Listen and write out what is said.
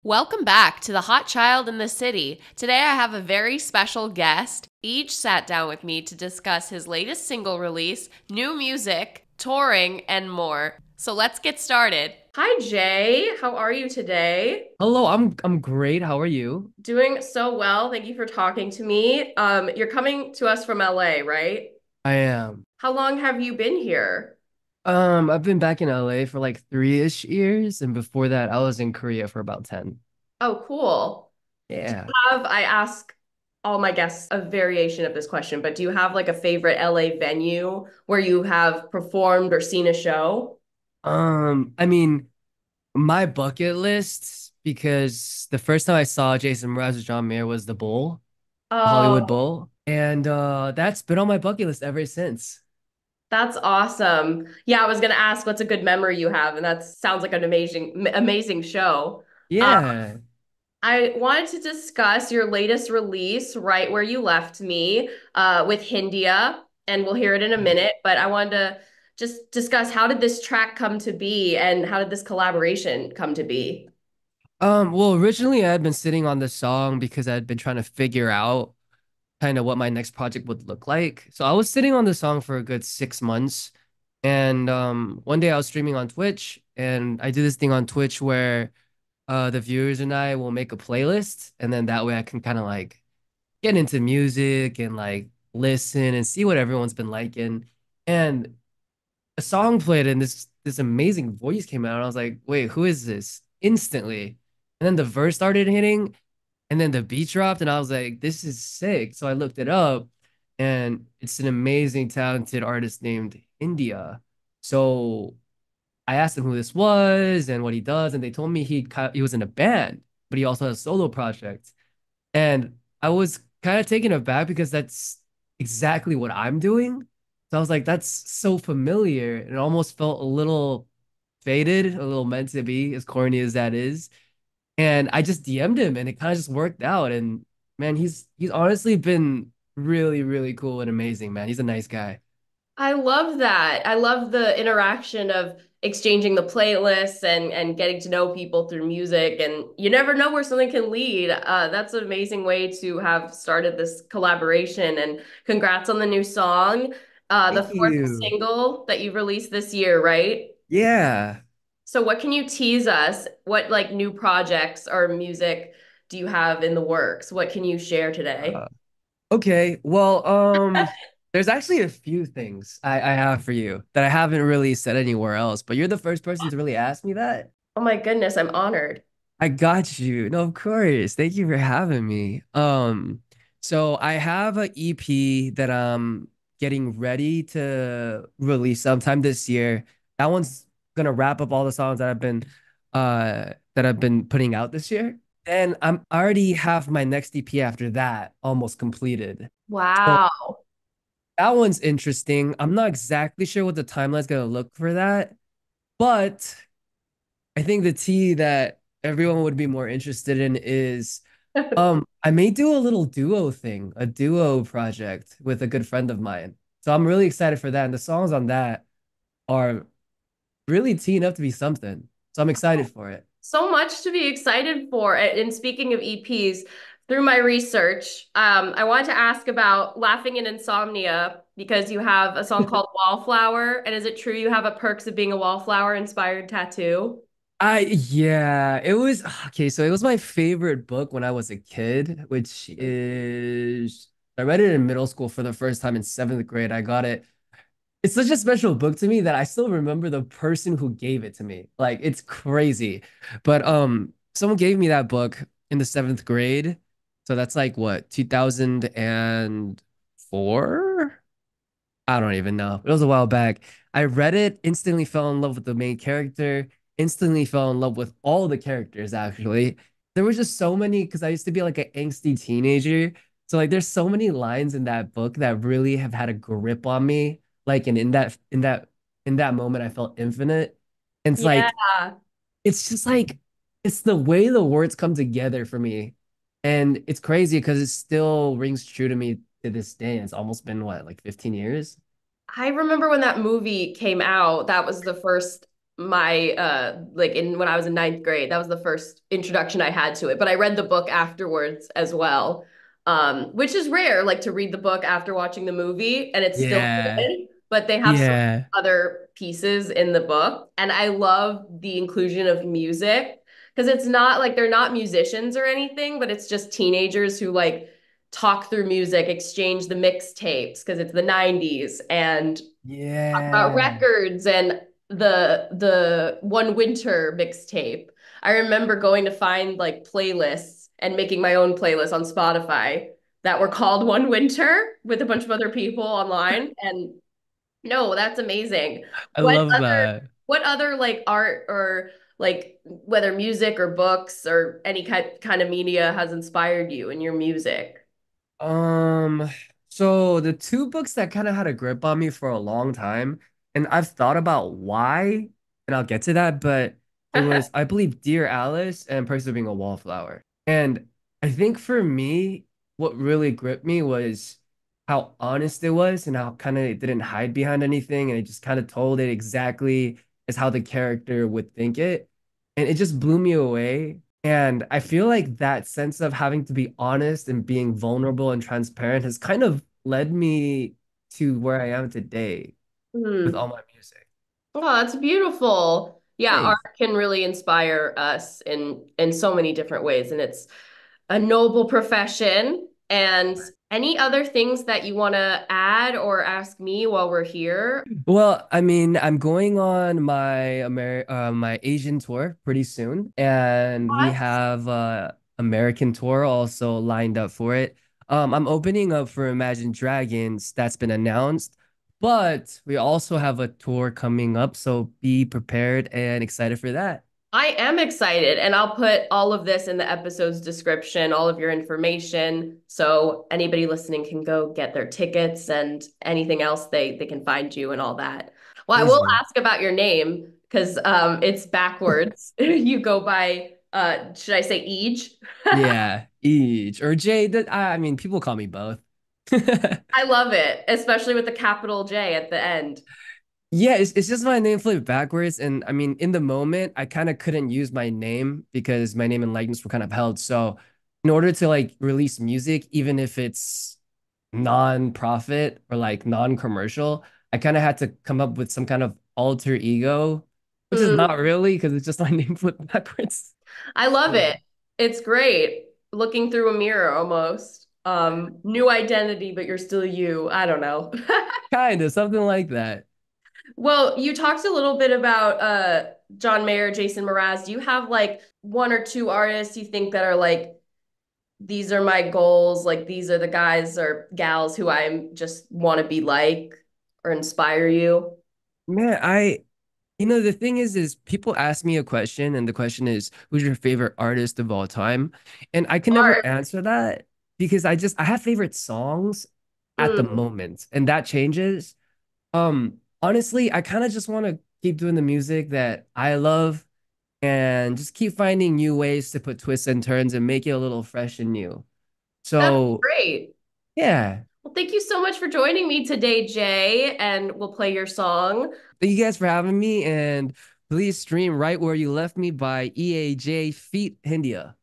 Welcome back to the Hot Child in the City. Today I have a very special guest. eaJ sat down with me to discuss his latest single release, new music, touring, and more. So let's get started. Hi, Jay. How are you today? Hello, I'm great. How are you? Doing so well. Thank you for talking to me. You're coming to us from LA, right? I am. How long have you been here? I've been back in LA for like 3-ish years, and before that, I was in Korea for about 10. Oh, cool. Do Yeah. you have, I ask all my guests a variation of this question, but do you have like a favorite LA venue where you have performed or seen a show? I mean, my bucket list, because the first time I saw Jason Mraz with John Mayer was the Bowl, the Hollywood Oh, Bowl, and that's been on my bucket list ever since. that's awesome. Yeah, I was gonna ask what's a good memory you have, and that sounds like an amazing show. Uh, Yeah. I wanted to discuss your latest release, Right Where You Left Me, with Hindia, and we'll hear it in a minute. But I wanted to just discuss how did this track come to be and how did this collaboration come to be? Well, originally I had been sitting on this song because I had been trying to figure out kind of what my next project would look like. So I was sitting on the song for a good 6 months. And one day I was streaming on Twitch, and I do this thing on Twitch where the viewers and I will make a playlist, and then that way I can kind of like get into music and like listen and see what everyone's been liking. And a song played, and this amazing voice came out, and I was like, wait, who is this? Instantly. And then the verse started hitting, and then the beat dropped, and I was like, this is sick. So I looked it up, and it's an amazing, talented artist named India. So I asked him who this was and what he does, and they told me he was in a band, but he also has a solo project. And I was kind of taken aback because that's exactly what I'm doing. So I was like, that's so familiar. And it almost felt a little faded, a little meant to be, as corny as that is. And I just DM'd him and it kind of just worked out. And man, he's honestly been really, really cool and amazing, man. He's a nice guy. I love that. I love the interaction of exchanging the playlists and getting to know people through music. And you never know where something can lead. That's an amazing way to have started this collaboration. And congrats on the new song, the Thank fourth you. single that you released this year, right? Yeah. So what can you tease us? What like new projects or music do you have in the works? What can you share today? Uh, okay. Well, there's actually a few things I have for you that I haven't really said anywhere else, but you're the first person to really ask me that. Oh my goodness, I'm honored. I got you. No, of course. Thank you for having me. So I have an EP that I'm getting ready to release sometime this year. That one's gonna wrap up all the songs that I've been putting out this year. And I'm already have my next EP after that almost completed. So Wow. that one's interesting. I'm not exactly sure what the timeline's gonna look for that, but I think the tea that everyone would be more interested in is I may do a little duo thing, a duo project with a good friend of mine. So I'm really excited for that. And the songs on that are really teeing up to be something. So I'm excited for it. So much to be excited for. And speaking of EPs, through my research, I wanted to ask about Laughing in Insomnia because you have a song called Wallflower. And is it true you have a Perks of Being a Wallflower inspired tattoo? Yeah, it was okay. So it was my favorite book when I was a kid, which is I read it in middle school for the first time in seventh grade. I got it. It's such a special book to me that I still remember the person who gave it to me. Like it's crazy. But someone gave me that book in the seventh grade. So that's like what, 2004? I don't even know. It was a while back. I read it, instantly fell in love with the main character, instantly fell in love with all the characters, actually. There were just so many because I used to be like an angsty teenager. So like there's so many lines in that book that really have had a grip on me. Like and in that moment I felt infinite. And it's Yeah. like it's just like it's the way the words come together for me. And it's crazy because it still rings true to me to this day. It's almost been what, like 15 years? I remember when that movie came out, that was the first my like in when I was in ninth grade. That was the first introduction I had to it. But I read the book afterwards as well, which is rare, like to read the book after watching the movie, and it's still Yeah. good. But they have so Yeah. many other pieces in the book, and I love the inclusion of music because it's not like they're not musicians or anything, but it's just teenagers who like talk through music, exchange the mixtapes because it's the 90s and talk about Yeah. records and the One Winter mixtape. I remember going to find like playlists and making my own playlist on Spotify that were called One Winter with a bunch of other people online. And no, that's amazing. I What love other that. what other like art or like whether music or books or any kind of media has inspired you in your music? Um, so the two books that kind of had a grip on me for a long time, and I've thought about why, and I'll get to that, but it was, I believe, Dear Alice and Perks of Being a Wallflower. And I think for me, what really gripped me was how honest it was and how kind of it didn't hide behind anything, and it just kind of told it exactly as how the character would think it. And it just blew me away. And I feel like that sense of having to be honest and being vulnerable and transparent has kind of led me to where I am today with Hmm. all my music. Oh, that's beautiful. Yeah, art Thanks. can really inspire us in so many different ways, and it's a noble profession. And any other things that you want to add or ask me while we're here? Well, I mean, I'm going on my Asian tour pretty soon, and we What? have American tour also lined up for it. I'm opening up for Imagine Dragons that's been announced, but we also have a tour coming up, so be prepared and excited for that. I am excited, and I'll put all of this in the episode's description, all of your information, so anybody listening can go get their tickets and anything else they can find you and all that. Well, I will Amazing. ask about your name because it's backwards. You go by should I say eaJ? Yeah, each or Jay. That I mean, people call me both. I love it, especially with the capital J at the end. Yeah, it's just my name flipped backwards. And I mean, in the moment, I kind of couldn't use my name because my name and likeness were kind of held. So, in order to like release music, even if it's non-profit or like non-commercial, I kind of had to come up with some kind of alter ego, which is Mm, not really because it's just my name flipped backwards. I love Yeah. it. It's great. Looking through a mirror almost. New identity, but you're still you. I don't know. Kind of something like that. Well, you talked a little bit about John Mayer, Jason Mraz. Do you have like one or two artists you think that are like these are my goals, like these are the guys or gals who I just want to be like or inspire you? Man, the thing is people ask me a question, and the question is, who's your favorite artist of all time? And I can never Art. answer that because I have favorite songs at the Mm, moment, and that changes. Honestly, I kind of just want to keep doing the music that I love and just keep finding new ways to put twists and turns and make it a little fresh and new. that's So, great. yeah. Well, thank you so much for joining me today, Jay, and we'll play your song. Thank you guys for having me, and please stream Right Where You Left Me by eaJ feat. India.